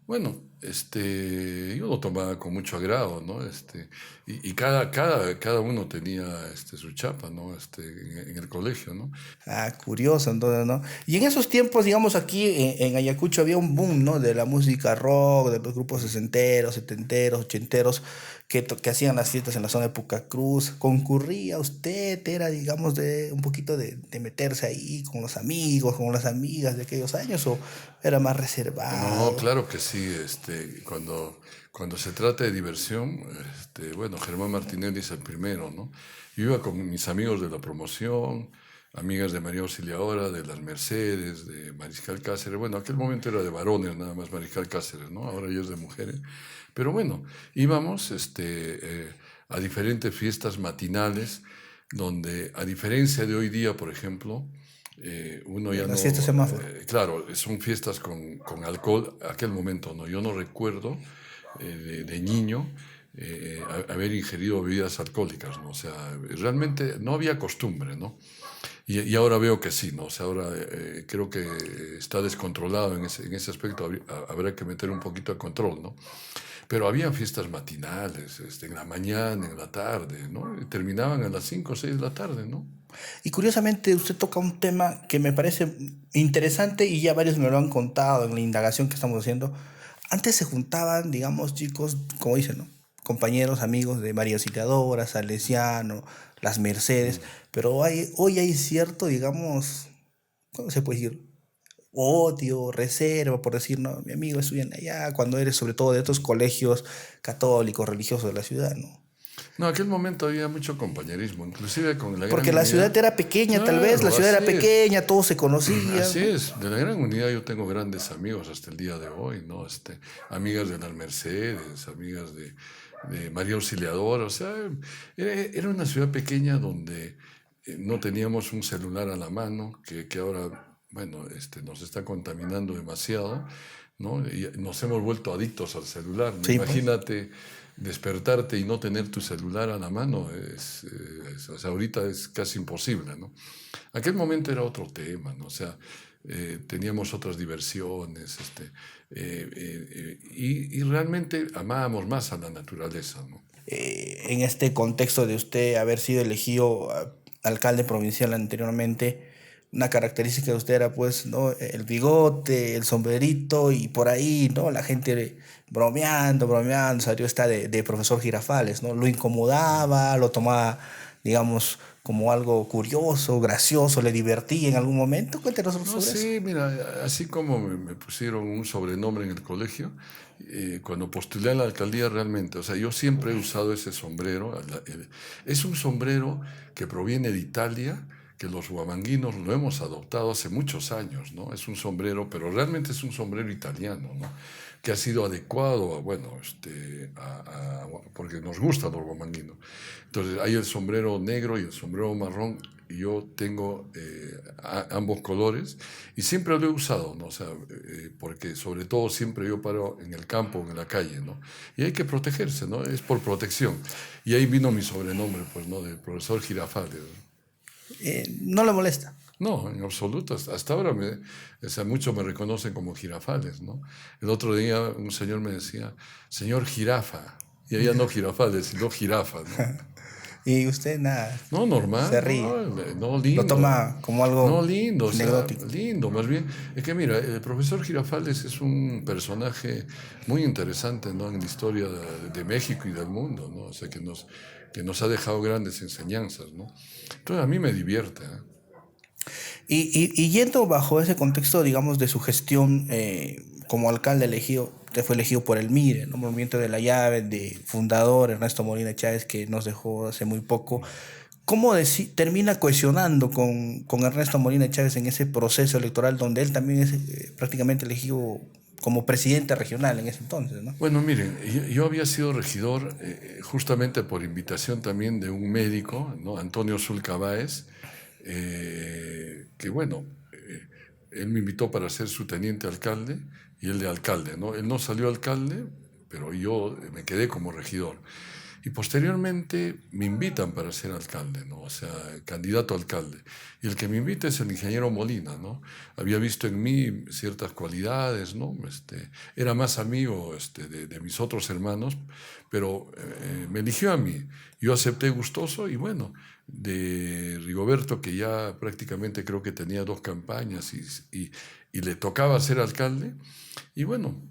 Bueno, yo lo tomaba con mucho agrado, ¿no? Y cada uno tenía su chapa, ¿no? En el colegio, ¿no? Ah, curioso, entonces, ¿no? Y en esos tiempos, digamos, aquí en Ayacucho había un boom, ¿no? De la música rock, de los grupos sesenteros, setenteros, ochenteros, que hacían las fiestas en la zona de Pucacruz. ¿Concurría usted? ¿Era, digamos, de un poquito de meterse ahí con los amigos, con las amigas de aquellos años? ¿O era más No, reservado? claro que sí. Cuando se trata de diversión, bueno, Germán Martinelli es el primero, ¿no? Yo iba con mis amigos de la promoción, amigas de María Auxiliadora, de las Mercedes, de Mariscal Cáceres. Bueno, aquel momento era de varones, nada más Mariscal Cáceres, ¿no? Ahora ya es de mujeres. Pero bueno, íbamos a diferentes fiestas matinales, donde a diferencia de hoy día, por ejemplo, uno ya Las fiestas no, semáforo. claro, son fiestas con alcohol, aquel momento no, yo no recuerdo de niño haber ingerido bebidas alcohólicas, ¿no? O sea, realmente no había costumbre, ¿no? Y ahora veo que sí, ¿no? O sea, ahora creo que está descontrolado en ese aspecto, habrá que meter un poquito de control, ¿no? Pero había fiestas matinales, en la mañana, en la tarde, ¿no? Y terminaban a las 5 o 6 de la tarde, ¿no? Y curiosamente usted toca un tema que me parece interesante y ya varios me lo han contado en la indagación que estamos haciendo. Antes se juntaban, digamos, chicos, como dicen, ¿no? Compañeros, amigos de María Auxiliadora, Salesiano, las Mercedes, pero hoy hay cierto, digamos, ¿cómo se puede decir? Odio, reserva, por decir, no, mi amigo estudian allá, cuando eres sobre todo de estos colegios católicos, religiosos de la ciudad, ¿no? No, aquel momento había mucho compañerismo, inclusive con la gran Porque la unidad. ciudad era pequeña, tal vez, la Claro, ciudad así era es. pequeña, todos se conocían, Así ¿no? es, de la gran unidad yo tengo grandes amigos hasta el día de hoy, ¿no? Amigas de las Mercedes, amigas de María Auxiliadora, o sea, era una ciudad pequeña donde no teníamos un celular a la mano, que ahora, bueno, nos está contaminando demasiado, ¿no? Y nos hemos vuelto adictos al celular, ¿no? Sí, pues. Imagínate despertarte y no tener tu celular a la mano, o sea, ahorita es casi imposible, ¿no? Aquel momento era otro tema, ¿no? O sea, teníamos otras diversiones, y realmente amábamos más a la naturaleza, ¿no? En este contexto de usted haber sido elegido alcalde provincial anteriormente, una característica de usted era pues, ¿no? El bigote, el sombrerito y por ahí, ¿no? La gente bromeando, bromeando, salió esta de profesor Girafales, ¿no? Lo incomodaba, lo tomaba, digamos, como algo curioso, gracioso, le divertía en algún momento. Cuéntenos No sobre eso. sé, mira, así como me pusieron un sobrenombre en el colegio, cuando postulé a la alcaldía realmente, o sea, yo siempre he usado ese sombrero. Es un sombrero que proviene de Italia, que los huamanguinos lo hemos adoptado hace muchos años, ¿no? Es un sombrero, pero realmente es un sombrero italiano, ¿no? Que ha sido adecuado a, bueno, porque nos gusta los huamanguinos. Entonces, hay el sombrero negro y el sombrero marrón, y yo tengo ambos colores y siempre lo he usado, ¿no? O sea, porque sobre todo siempre yo paro en el campo, en la calle, ¿no? Y hay que protegerse, ¿no? Es por protección. Y ahí vino mi sobrenombre, pues, ¿no? Del profesor Girafales, ¿no? No le molesta. No, en absoluto. Hasta ahora o sea, muchos me reconocen como Girafales, ¿no? El otro día un señor me decía, señor Jirafa. Y ella no Girafales, sino Jirafa, ¿no? Y usted nada, No, se normal, ríe. no, Lo lindo. toma como No, algo lindo, o sea, anecdótico. lindo, más bien. Es que mira, el profesor Girafales es un personaje muy interesante, ¿no? En la historia de México y del mundo, ¿no? O sea, que nos ha dejado grandes enseñanzas, ¿no? Entonces a mí me divierte, ¿eh? Y yendo bajo ese contexto, digamos, de su gestión como alcalde elegido, usted fue elegido por el MIRE, ¿no? Movimiento de la Llave, de fundador Ernesto Molina Chávez, que nos dejó hace muy poco. ¿Cómo termina cohesionando con Ernesto Molina Chávez en ese proceso electoral donde él también es prácticamente elegido como presidente regional en ese entonces, ¿no? Bueno, miren, yo había sido regidor justamente por invitación también de un médico, ¿no? Antonio Zulca Báez, que bueno, él me invitó para ser su teniente alcalde y él de alcalde, ¿no? Él no salió alcalde, pero yo me quedé como regidor. Y posteriormente me invitan para ser alcalde, ¿no? O sea, candidato a alcalde. Y el que me invita es el ingeniero Molina, ¿no? Había visto en mí ciertas cualidades, ¿no? Era más amigo de mis otros hermanos, pero me eligió a mí. Yo acepté gustoso y bueno, de Rigoberto, que ya prácticamente creo que tenía 2 campañas y le tocaba ser alcalde, y bueno,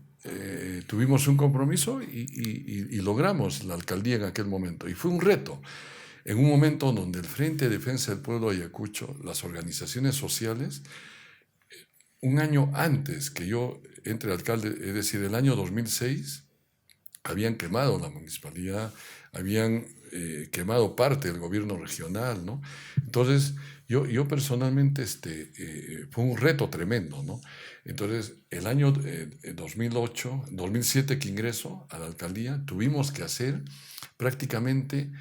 tuvimos un compromiso y logramos la alcaldía en aquel momento. Y fue un reto, en un momento donde el Frente de Defensa del Pueblo de Ayacucho, las organizaciones sociales, un año antes que yo entre alcalde, es decir, el año 2006, habían quemado la municipalidad, habían quemado parte del gobierno regional, ¿no? Entonces, yo personalmente, fue un reto tremendo, ¿no? Entonces, el año 2008, 2007 que ingreso a la alcaldía, tuvimos que hacer prácticamente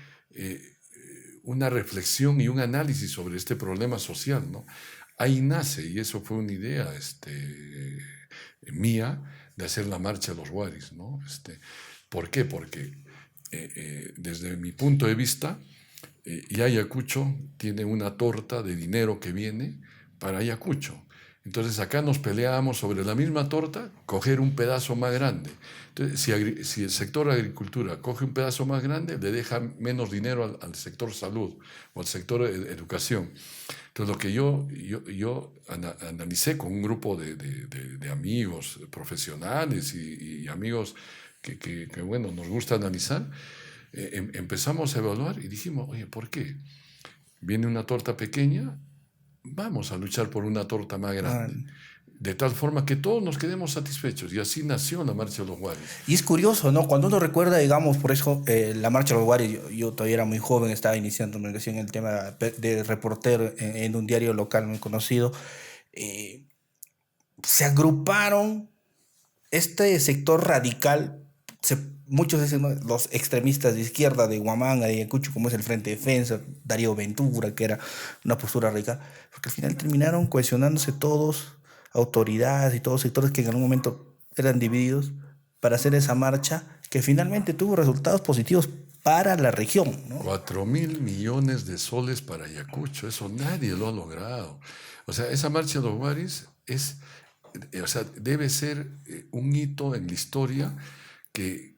una reflexión y un análisis sobre este problema social, ¿no? Ahí nace, y eso fue una idea mía, de hacer la marcha de los Guaris, ¿no? ¿Por qué? Porque desde mi punto de vista, y Ayacucho tiene una torta de dinero que viene para Ayacucho. Entonces acá nos peleábamos sobre la misma torta, coger un pedazo más grande. Entonces, si el sector agricultura coge un pedazo más grande, le deja menos dinero al sector salud o al sector educación. Entonces lo que yo analicé con un grupo de amigos profesionales y amigos que, bueno, nos gusta analizar, empezamos a evaluar y dijimos, oye, ¿por qué? Viene una torta pequeña, vamos a luchar por una torta más grande. De tal forma que todos nos quedemos satisfechos. Y así nació la Marcha de los Guaris. Y es curioso, ¿no? Cuando uno recuerda, digamos, por eso la Marcha de los Guaris, yo todavía era muy joven, estaba iniciando mi relación en el tema de reportero en un diario local muy conocido. Se agruparon este sector radical, muchos dicen, ¿no?, los extremistas de izquierda de Huamanga, de Ayacucho, como es el Frente de Defensa, Darío Ventura, que era una postura radical, porque al final terminaron cohesionándose todos, autoridades y todos sectores que en algún momento eran divididos, para hacer esa marcha que finalmente tuvo resultados positivos para la región, ¿no? 4.000 millones de soles para Ayacucho, eso nadie lo ha logrado. O sea, esa Marcha de los Guaris o sea, debe ser un hito en la historia que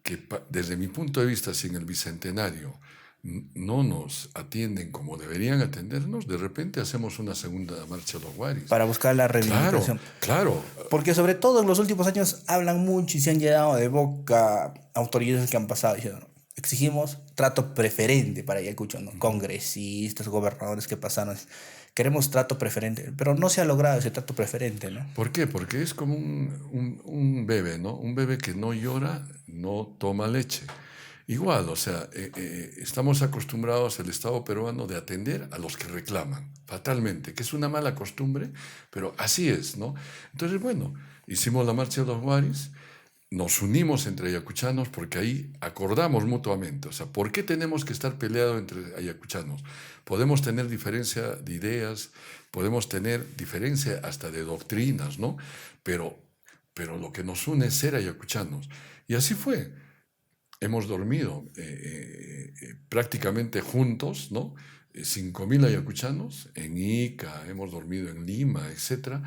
desde mi punto de vista, si en el Bicentenario no nos atienden como deberían atendernos, de repente hacemos una segunda Marcha de los Guaris. Para buscar la reivindicación. Claro. Porque sobre todo en los últimos años hablan mucho y se han llenado de boca autoridades que han pasado diciendo, exigimos trato preferente para Ayacucho, ¿no? Congresistas, gobernadores que pasaron. Queremos trato preferente, pero no se ha logrado ese trato preferente, ¿no? ¿Por qué? Porque es como un bebé, ¿no? Un bebé que no llora, no toma leche. Igual, o sea, estamos acostumbrados, el Estado peruano, de atender a los que reclaman, fatalmente, que es una mala costumbre, pero así es, ¿no? Entonces, bueno, hicimos la Marcha de los Guaris, nos unimos entre ayacuchanos porque ahí acordamos mutuamente. O sea, ¿por qué tenemos que estar peleados entre ayacuchanos? Podemos tener diferencia de ideas, podemos tener diferencia hasta de doctrinas, ¿no? Pero lo que nos une es ser ayacuchanos. Y así fue. Hemos dormido prácticamente juntos, ¿no? 5.000 ayacuchanos en Ica, hemos dormido en Lima, etc.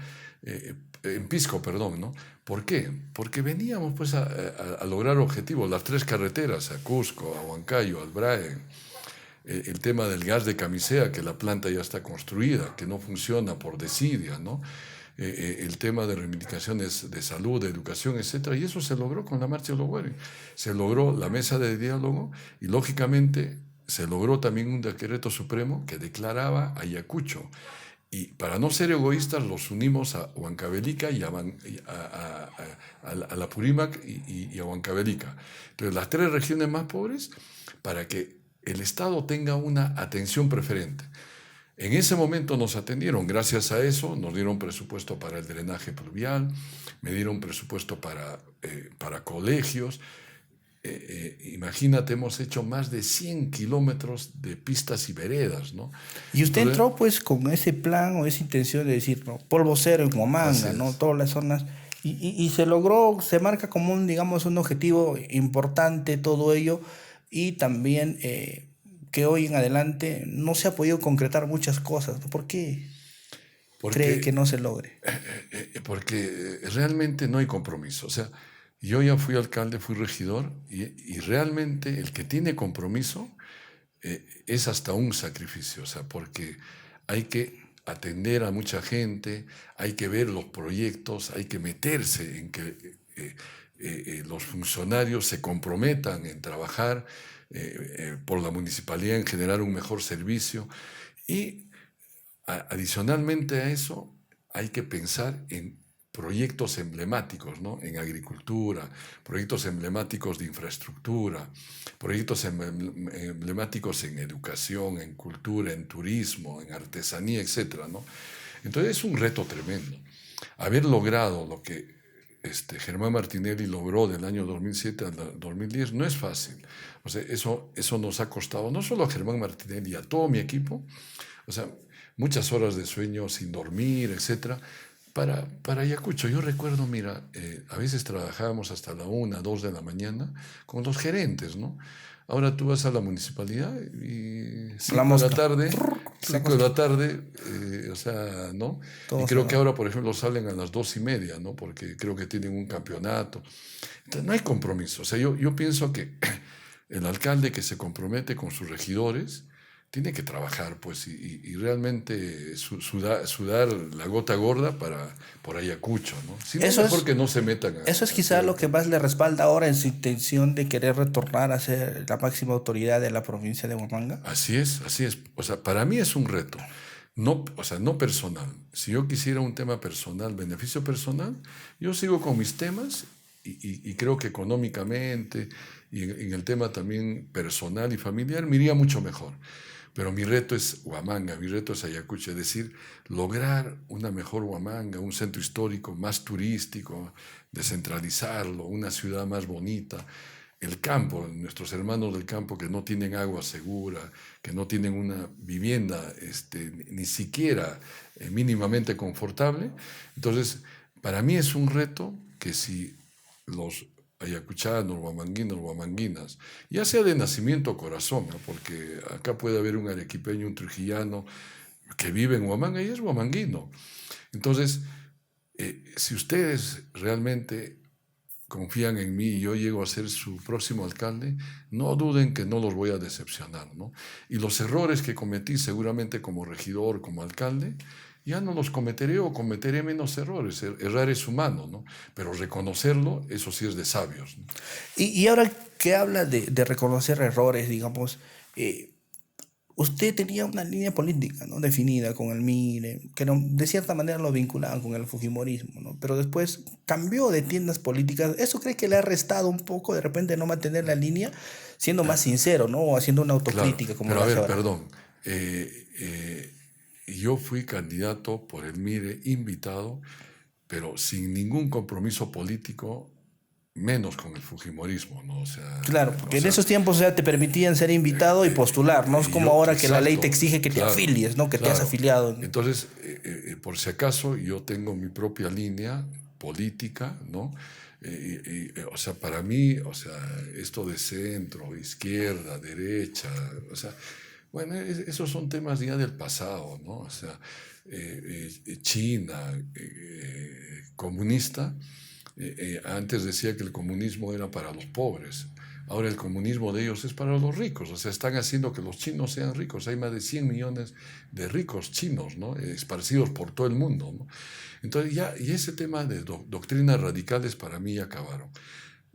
En Pisco, perdón, ¿no? ¿Por qué? Porque veníamos pues a lograr objetivos, las 3 carreteras, a Cusco, a Huancayo, al Brae, el tema del gas de Camisea, que la planta ya está construida, que no funciona por desidia, ¿no? El tema de reivindicaciones de salud, de educación, etc. Y eso se logró con la Marcha de los Guaris. Se logró la mesa de diálogo y, lógicamente, se logró también un decreto supremo que declaraba a Ayacucho. Y para no ser egoístas, los unimos a Huancavelica y a la Purímac y a Huancavelica. Entonces, las 3 regiones más pobres, para que el Estado tenga una atención preferente. En ese momento nos atendieron, gracias a eso nos dieron presupuesto para el drenaje pluvial, me dieron presupuesto para colegios. Imagínate, hemos hecho más de 100 kilómetros de pistas y veredas, ¿no? Y usted entró pues con ese plan o esa intención de decir, ¿no?, polvo cero en Huamanga, ¿no?, todas las zonas, y se logró, se marca como digamos, un objetivo importante todo ello, y también que hoy en adelante no se ha podido concretar muchas cosas, ¿no? ¿Por qué cree que Porque, no se logre? porque realmente no hay compromiso. O sea, yo ya fui alcalde, fui regidor, y realmente el que tiene compromiso es hasta un sacrificio, o sea, porque hay que atender a mucha gente, hay que ver los proyectos, hay que meterse en que los funcionarios se comprometan en trabajar por la municipalidad, en generar un mejor servicio. Y adicionalmente a eso, hay que pensar en proyectos emblemáticos, ¿no? En agricultura, proyectos emblemáticos de infraestructura, proyectos emblemáticos en educación, en cultura, en turismo, en artesanía, etcétera, ¿no? Entonces es un reto tremendo. Haber logrado lo que Germán Martinelli logró del año 2007 al 2010 no es fácil. O sea, eso nos ha costado no solo a Germán Martinelli, a todo mi equipo, o sea, muchas horas de sueño sin dormir, etcétera, para Ayacucho. Yo recuerdo, mira, a veces trabajábamos hasta la 1, 2 de la mañana con los gerentes, ¿no? Ahora tú vas a la municipalidad y La 5 de la mosca. tarde, La 5 de mosca. la tarde, o sea, ¿no? Y Todo se creo que va. ahora, por ejemplo, salen a las 2:30, ¿no? Porque creo que tienen un campeonato. Entonces, no hay compromiso. O sea, yo pienso que el alcalde que se compromete con sus regidores tiene que trabajar, pues, y realmente sudar la gota gorda por Ayacucho, ¿no? Si no, Eso mejor es, que no se metan eso es a quizá ser lo que alcalde. más le respalda ahora en su intención de querer retornar a ser la máxima autoridad de la provincia de Huamanga. Así es, así es. O sea, para mí es un reto. No, o sea, no personal. Si yo quisiera un tema personal, beneficio personal, yo sigo con mis temas y creo que económicamente y en el tema también personal y familiar me iría mucho mejor. Pero mi reto es Huamanga, mi reto es Ayacucho, es decir, lograr una mejor Huamanga, un centro histórico más turístico, descentralizarlo, una ciudad más bonita, el campo, nuestros hermanos del campo que no tienen agua segura, que no tienen una vivienda ni siquiera mínimamente confortable. Entonces, para mí es un reto que si los ayacuchanos, huamanguinos, huamanguinas, ya sea de nacimiento o corazón, ¿no? Porque acá puede haber un arequipeño, un trujillano que vive en Huamanga y es huamanguino. Entonces, si ustedes realmente confían en mí y yo llego a ser su próximo alcalde, no duden que no los voy a decepcionar, ¿no? Y los errores que cometí seguramente como regidor, como alcalde, ya no los cometeré o cometeré menos errores. Errar es humano, ¿no? Pero reconocerlo, eso sí es de sabios, ¿no? Y ahora que habla de reconocer errores, digamos, eh, usted tenía una línea política, ¿no? Definida con el MIRE, que de cierta manera lo vinculaban con el fujimorismo, ¿no? Pero después cambió de tiendas políticas. ¿Eso cree que le ha restado un poco de repente no mantener la línea, siendo más sincero, ¿no? O haciendo una Claro, autocrítica como pero lo a hace ver, ahora? perdón. Yo fui candidato por el MIRE, invitado, pero sin ningún compromiso político, menos con el fujimorismo, ¿no? Claro, O porque en sea, esos tiempos, o sea, te permitían ser invitado y postular, no es como yo, ahora que la ley te exacto, exige que te claro, afilies, ¿no? Que te has claro. afiliado. Entonces, por si acaso, yo tengo mi propia línea política, ¿no? O sea, para mí, o sea, esto de centro, izquierda, derecha, o sea, bueno, esos son temas ya del pasado, ¿no? O sea, China, comunista, antes decía que el comunismo era para los pobres. Ahora el comunismo de ellos es para los ricos, o sea, están haciendo que los chinos sean ricos. Hay más de 100 millones de ricos chinos, ¿no? Esparcidos por todo el mundo, ¿no? Entonces ya, y ese tema de doctrinas radicales para mí ya acabaron.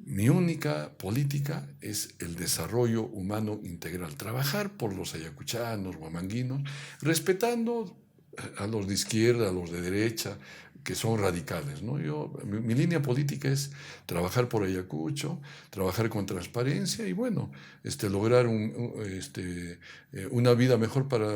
Mi única política es el desarrollo humano integral, trabajar por los ayacuchanos, huamanguinos, respetando a los de izquierda, a los de derecha, que son radicales, ¿no? Mi línea política es trabajar por Ayacucho, trabajar con transparencia y, bueno, lograr una vida mejor para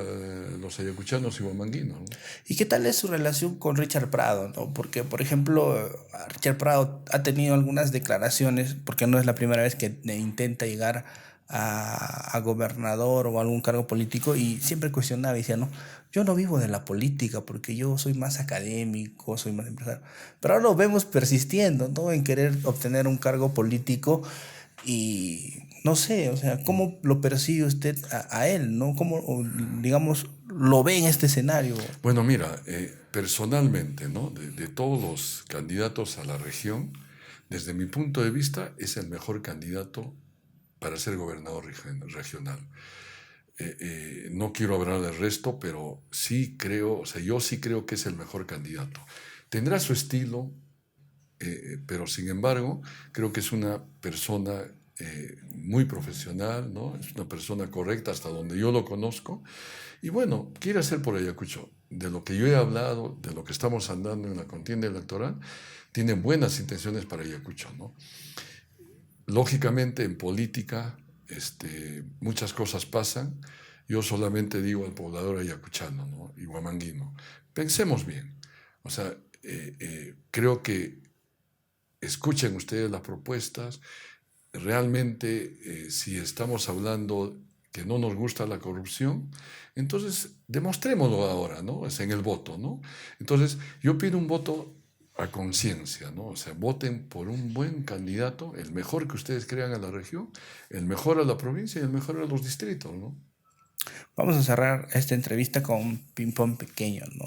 los ayacuchanos y huamanguinos, ¿no? ¿Y qué tal es su relación con Richard Prado, ¿no? Porque, por ejemplo, Richard Prado ha tenido algunas declaraciones, porque no es la primera vez que intenta llegar a gobernador o a algún cargo político y siempre cuestionaba y decía, no, yo no vivo de la política porque yo soy más académico, soy más empresario. Pero ahora lo vemos persistiendo, ¿no? En querer obtener un cargo político Y no sé, o sea, ¿cómo lo percibe usted a él, ¿no? ¿Cómo, digamos, lo ve en este escenario? Bueno, mira, personalmente, ¿no? De todos los candidatos a la región, desde mi punto de vista, es el mejor candidato para ser gobernador regional. No quiero hablar del resto, pero sí creo, o sea, yo sí creo que es el mejor candidato. Tendrá su estilo, pero sin embargo, creo que es una persona muy profesional, ¿no? Es una persona correcta hasta donde yo lo conozco. Y bueno, quiere hacer por Ayacucho. De lo que yo he hablado, de lo que estamos andando en la contienda electoral, tiene buenas intenciones para Ayacucho, ¿no? Lógicamente, en política, muchas cosas pasan. Yo solamente digo al poblador ayacuchano, ¿no? Y huamanguino, pensemos bien. O sea, creo que escuchen ustedes las propuestas. Realmente, si estamos hablando que no nos gusta la corrupción, entonces demostrémoslo ahora, ¿no? Es en el voto, ¿no? Entonces, yo pido un voto a conciencia, ¿no? O sea, voten por un buen candidato, el mejor que ustedes crean a la región, el mejor a la provincia y el mejor a los distritos, ¿no? Vamos a cerrar esta entrevista con un ping-pong pequeño, ¿no?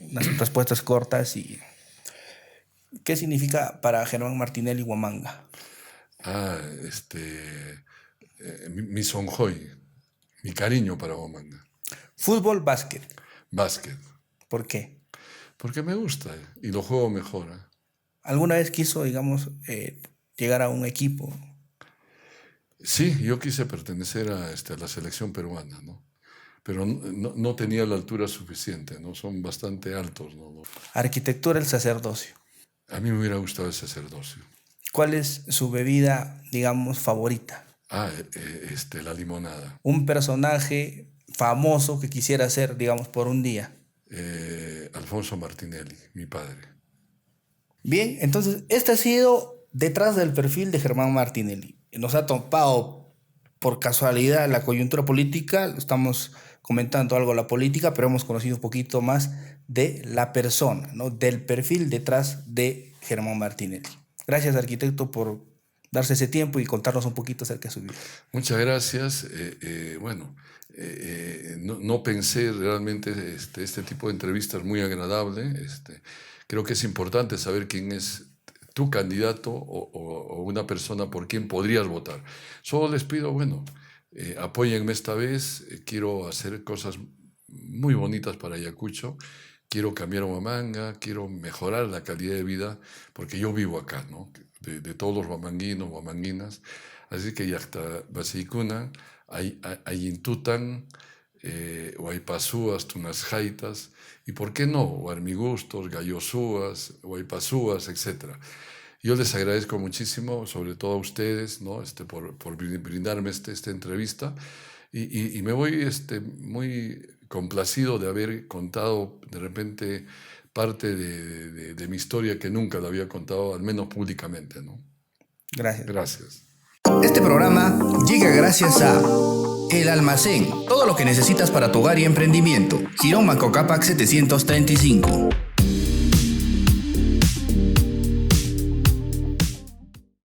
Unas respuestas cortas y... ¿Qué significa para Germán Martinelli Huamanga? Ah, mi sonjoy, mi cariño para Huamanga. Fútbol, básquet. Básquet. ¿Por qué? Porque me gusta y lo juego mejor. ¿Alguna vez quiso, digamos, llegar a un equipo? Sí, yo quise pertenecer a la selección peruana, ¿no? Pero no tenía la altura suficiente, ¿no? Son bastante altos, ¿no? Arquitectura, el sacerdocio. A mí me hubiera gustado el sacerdocio. ¿Cuál es su bebida, digamos, favorita? La limonada. Un personaje famoso que quisiera ser, digamos, por un día. Alfonso Martinelli, mi padre. Bien, entonces, este ha sido detrás del perfil de Germán Martinelli. Nos ha topado por casualidad la coyuntura política, estamos comentando algo de la política, pero hemos conocido un poquito más de la persona, ¿no? Del perfil detrás de Germán Martinelli. Gracias, arquitecto, por darse ese tiempo y contarnos un poquito acerca de su vida. Muchas gracias. No pensé realmente este tipo de entrevistas muy agradable. Creo que es importante saber quién es tu candidato o una persona por quien podrías votar. Solo les pido, apóyenme esta vez. Quiero hacer cosas muy bonitas para Ayacucho. Quiero cambiar Huamanga, quiero mejorar la calidad de vida, porque yo vivo acá, ¿no? De todos los huamanguinos, huamanguinas. Así que ya está Basicuna, Ayintutan, Huaypazúas, Tunasjaitas, y por qué no, Huarmigustos, Gallosúas, Huaypazúas, etc. Yo les agradezco muchísimo, sobre todo a ustedes, ¿no? Por brindarme esta entrevista, y me voy muy complacido de haber contado de repente parte de mi historia que nunca la había contado, al menos públicamente, ¿no? Gracias. Gracias. Este programa llega gracias a El Almacén, todo lo que necesitas para tu hogar y emprendimiento. Girón Macocapac 735.